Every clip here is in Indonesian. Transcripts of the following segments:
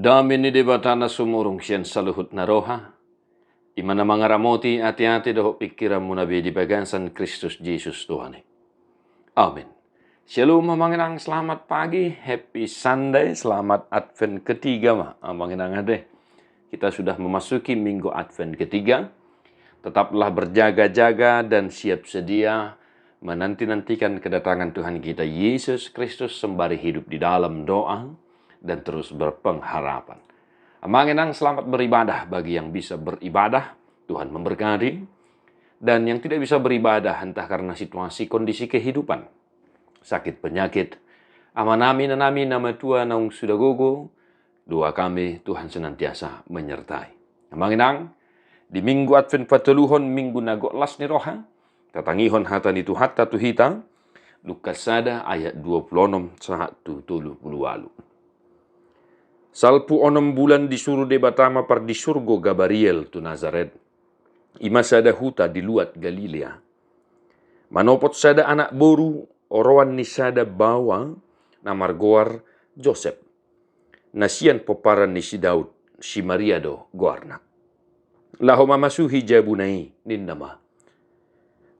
Damin ni debatana sumurong siyan sa luhut na roha. Imana mga ramoti ati-ati daho pikiran mo na di bagansan Kristus Jesus Tuhan. Amin. Shalom manginang, selamat pagi, happy Sunday, selamat Advent ketiga manginang ade. Kita sudah memasuki minggu Advent ketiga. Tetaplah berjaga-jaga dan siap sedia menanti-nantikan kedatangan Tuhan kita Yesus Kristus sembari hidup di dalam doa dan terus berpengharapan. Manginang, selamat beribadah bagi yang bisa beribadah, Tuhan memberkati. Dan yang tidak bisa beribadah entah karena situasi kondisi kehidupan, sakit penyakit, amanami nanami nama Tuhan naung sudah gogo, doa kami Tuhan senantiasa menyertai. Manginang, di minggu Advent pateluhon minggu nagoklas ni roha, tatangihon hata ni Tuhatta tuhita, Lukas sada ayat 26 sahatu 30. Salpu 6 bulan disuruh debatama par di surgo Gabariel tu Nazaret. Ima sada huta di luat Galilea. Manopot sada anak boru oroan ni sada bawa namargoar Joseph. Nasian poparan ni si Daud si Maria do goarna. Laho mamasuhi jabunai ninnama.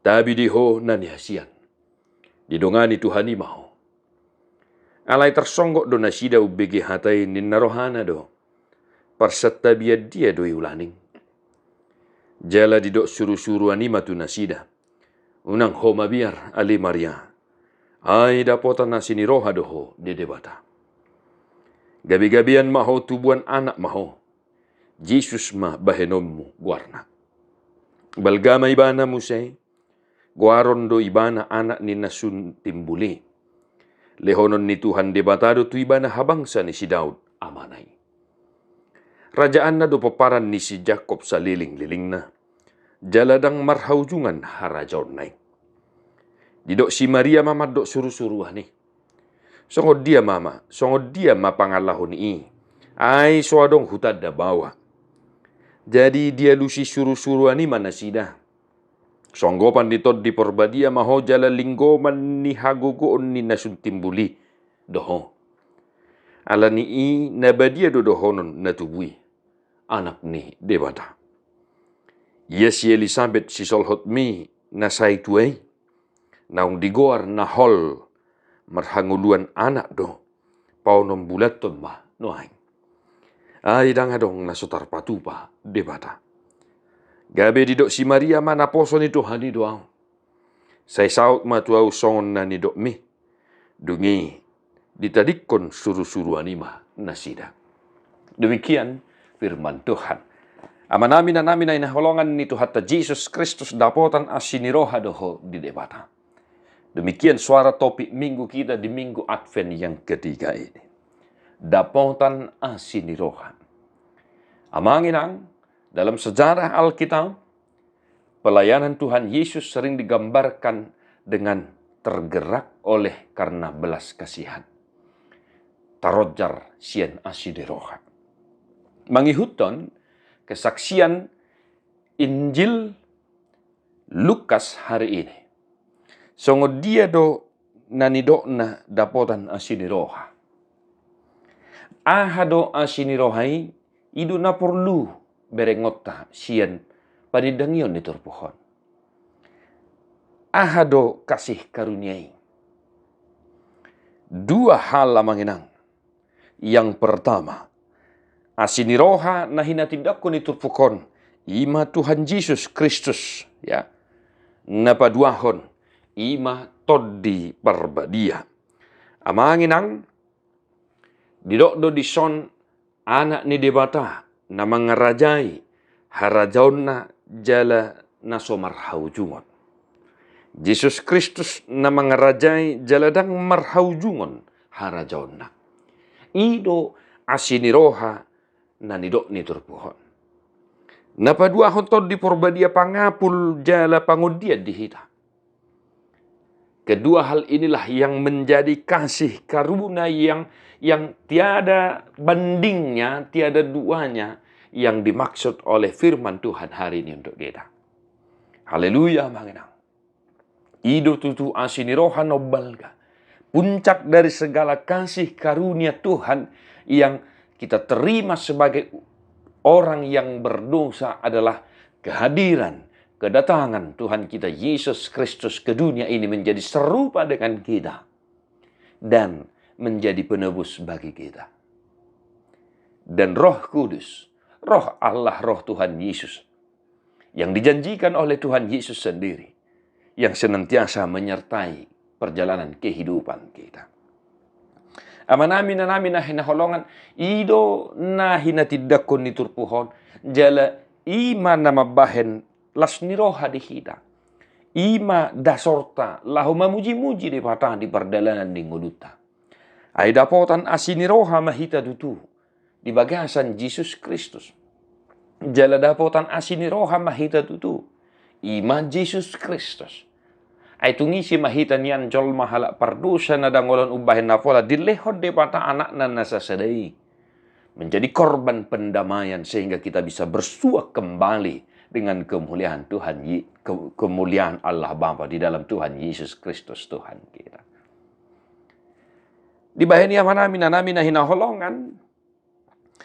Tabi diho nanihasian. Didongani Tuhani maho. Alai tersonggok do nasida ubege hatai ninnarohana do. Parsatta biad dia do ulaning. Jala didok suru-suru anima tu nasida. Unang homa biar ali Maria. Ai dapotan nasini roha doho de debata. Gabi-gabian maho tubuan anak maho. Jesus ma bahenommu guarna. Balgama ibana musay. Guaron do ibana anak ni nasun timbuli. Lehonon ni Tuhan debatado tu ibana habangsa ni si Daud amanay. Rajaan na do paparan ni si Jacob sa liling-liling na. Jaladang marhaujungan harajaon nay. Didok si Maria mama dok suru-suruhan ni. Songod dia mama, songod dia mapangalahon ni. Ay soadong hutad da bawa. Jadi dia lusi suru-suruhan ni manasida. Songgopan ditod di porbadia maho jala linggoman ni hagogoon ni nasun timbuli. Doho. Ala ni i nabadia do dohonon natubui. Anak ni debata. Yes si Elizabeth si solhot mi nasay tuay. Naung digoar na hol marhanguluan anak do. Paunom bulaton ma noay. Ay dangadong nasutar patupa debata. Gabe didok si Maria mana poso ni Tuhan ni doang. Say saut matuau songon na ni dok mi. Dungi ditadikon suru-suru anima nasida. Demikian firman Tuhan. Amanami na namin ay naholongan ni Tuhatta Jesus Kristus dapotan asiniroha doho di debata. Demikian suara topik minggu kita di minggu Advent yang ketiga ini. Dapotan asiniroha. Amanginang, dalam sejarah Alkitab, pelayanan Tuhan Yesus sering digambarkan dengan tergerak oleh karena belas kasihan. Tarojar sian asidiroha. Mangihuton kesaksian Injil Lukas hari ini. Songo dia do nanidokna dapotan asidiroha. Ahado asinirohai idu na perlu berengota sian panidangion di turpuhon. Ahado kasih karuniai. Dua hal manginang. Yang pertama, asiniroha na hinatindakon ni turpuhon. Ima Tuhan Yesus Kristus. Ya. Napaduahon. Ima toddi parbadia. Amanginang. Didok do dison anak ni debata. Na mangarajai harajaon na jala na somarhaujungon. Yesus Kristus na mangarajai jaladang marhaujungon harajaon na. Ido asiniroha na nidok ni turpuhon. Napaduahon tod di porbadia pangapul jala pangudia dihita. Kedua hal inilah yang menjadi kasih karuna yang tiada bandingnya, tiada duanya yang dimaksud oleh firman Tuhan hari ini untuk kita. Haleluya manginang. Ido tutu asiniroha nobalga. Puncak dari segala kasih karunia Tuhan yang kita terima sebagai orang yang berdosa adalah kehadiran, kedatangan Tuhan kita Yesus Kristus ke dunia ini menjadi serupa dengan kita dan menjadi penebus bagi kita. Dan Roh Kudus, Roh Allah, Roh Tuhan Yesus yang dijanjikan oleh Tuhan Yesus sendiri, yang senantiasa menyertai perjalanan kehidupan kita. Amanami na namin na hinaholongan, ido na hinatidakon ni turpuhon, jala ima na mabahen las niroha di hita. Ima dasorta lahu mamuji-muji di patah di perdalanan di nguluta. Ay dapotan asiniroha mahita dutu di bagasan Yesus Kristus. Jala dapotan asiniroha mahita dutu. Ima Yesus Kristus. Ay tungisi mahita niyan jol mahala pardusa na dangolon ubahin na pola dilehod de pata anak na nasasadai. Menjadi korban pendamaian sehingga kita bisa bersua kembali dengan kemuliaan Tuhan, kemuliaan Allah Bapa di dalam Tuhan Yesus Kristus Tuhan kita. Di bahani amanami na namin na hinaholongan,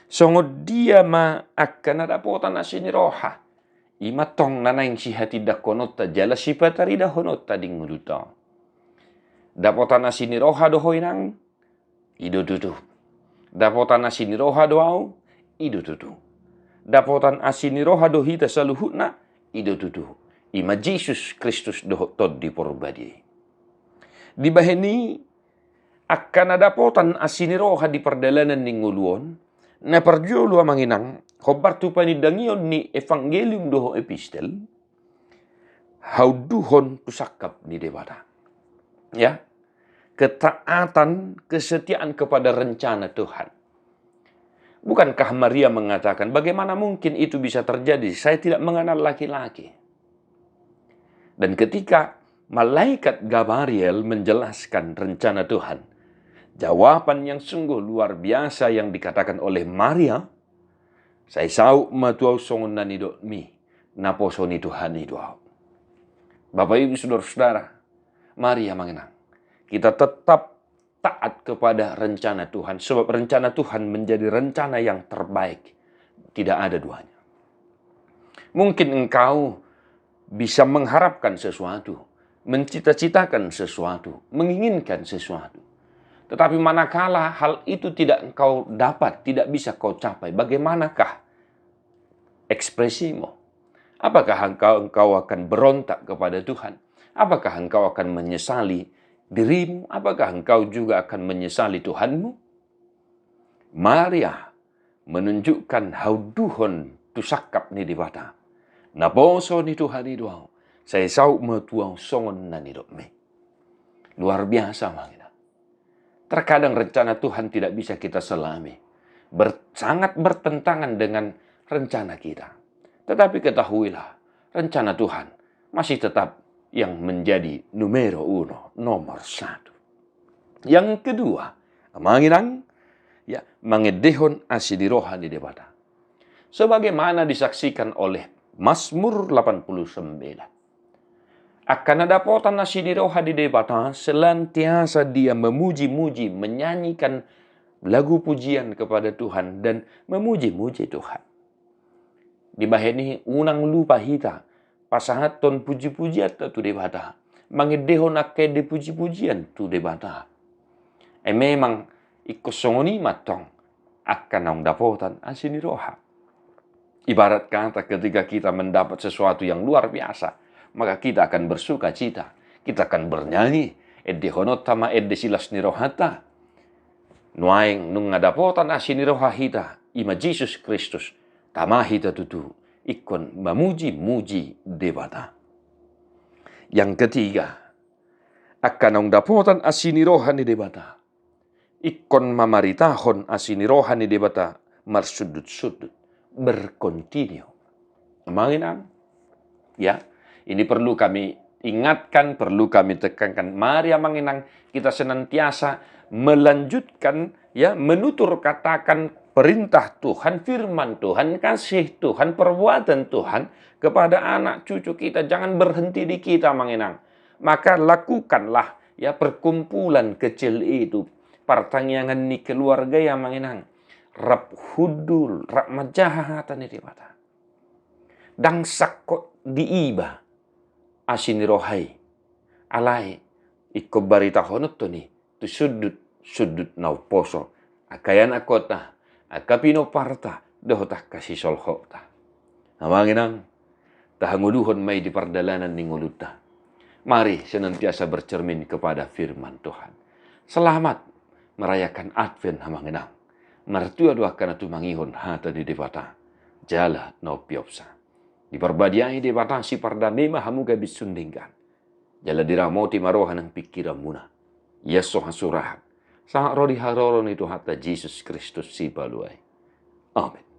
sungod dia ma akan nadapotan na siniroha. Imatong nanayng siya tidak konota jala sipatari da honota ding muduta. Dapotan na siniroha dohoy nang idududu. Dapotan na siniroha doaw idududu. Dapotan asiniroha dohita saluhut na idududu. Ima Jesus Kristus dohotod di porbadi. Di baheni akan dapotan asiniroha di perdalanan ning nguluon na perjolo manginang hobartu panidangion ni evangelium doho epistel hauduhon pusakap ni dewata. Ya, ketaatan, kesetiaan kepada rencana Tuhan. Bukankah Maria mengatakan, bagaimana mungkin itu bisa terjadi? Saya tidak mengenal laki-laki. Dan ketika malaikat Gabriel menjelaskan rencana Tuhan, jawaban yang sungguh luar biasa yang dikatakan oleh Maria, saya sau matuau songon nanido mi, naposo ni Tuhan itu. Bapak Ibu Saudara-saudara, Maria mengenang. Kita tetap taat kepada rencana Tuhan, sebab rencana Tuhan menjadi rencana yang terbaik. Tidak ada duanya. Mungkin engkau bisa mengharapkan sesuatu, mencita-citakan sesuatu, menginginkan sesuatu. Tetapi manakala hal itu tidak engkau dapat, tidak bisa kau capai, bagaimanakah ekspresimu? Apakah engkau akan berontak kepada Tuhan? Apakah engkau akan menyesali dirimu? Apakah engkau juga akan menyesali Tuhanmu? Maria menunjukkan hauduhon tusakap ni dibata. Naposo ni Tuhan itu. Saya sau metuang songon na nidok me. Luar biasa mangina. Terkadang rencana Tuhan tidak bisa kita selami. Sangat bertentangan dengan rencana kita. Tetapi ketahuilah, rencana Tuhan masih tetap yang menjadi numero uno, nomor satu. Yang kedua, manginang, ya, mangedehon asidiroha di debata. Sebagaimana disaksikan oleh Mazmur 89. Akan ada potan nasi diroha di debata, selantiasa dia memuji-muji, menyanyikan lagu pujian kepada Tuhan dan memuji-muji Tuhan. Di baheni unang lupa hita, pasangat ton puji-pujian tu debata, mangedehon akke de puji-pujian tu debata. Memang ikosongoni matong akan nang dapotan asiniroha. Ibarat kata ketika kita mendapat sesuatu yang luar biasa, maka kita akan bersuka cita. Kita akan bernyanyi. Edde honotama edde silas nirohata. Nuaing nung ngadapotan asiniroha hita. Ima Jesus Kristus. Tamahita tutu. Ikon mamuji-muji debata. Yang ketiga. Akan nung dapotan asiniroha ni debata. Ikon mamaritahon asiniroha ni debata. Marsudut-sudut. Berkontinu. Manginang. Ya. Ini perlu kami ingatkan, perlu kami tekankan. Mari manginang kita senantiasa melanjutkan, ya, menutur katakan perintah Tuhan, firman Tuhan, kasih Tuhan, perbuatan Tuhan kepada anak cucu kita. Jangan berhenti di kita manginang. Maka lakukanlah, ya, perkumpulan kecil itu, pertangyangan ni keluarga yang manginang. rap hudul, rap majahatan ni debata. Dang sakot diiba asini rohai. Alai iko barita honot to ni tu sudut nau poso. Akayan akota, akapino parta, dohotah kasih solhota. Amanginang, tahanguduhon may di pardalanan ni nguluta. Mari senantiasa bercermin kepada firman Tuhan. Selamat merayakan Advent hamanginang. Martua dua kana tu mangihon hata di debata. Jala no piopsa. Di perbadiai debata si pardamema hamuga bisundingkan. Jala diramoti marohan ng pikiran muna. Yeso hasurahan. Sa rodi haroron itu hatta Jesus Kristus si baluay. Amen.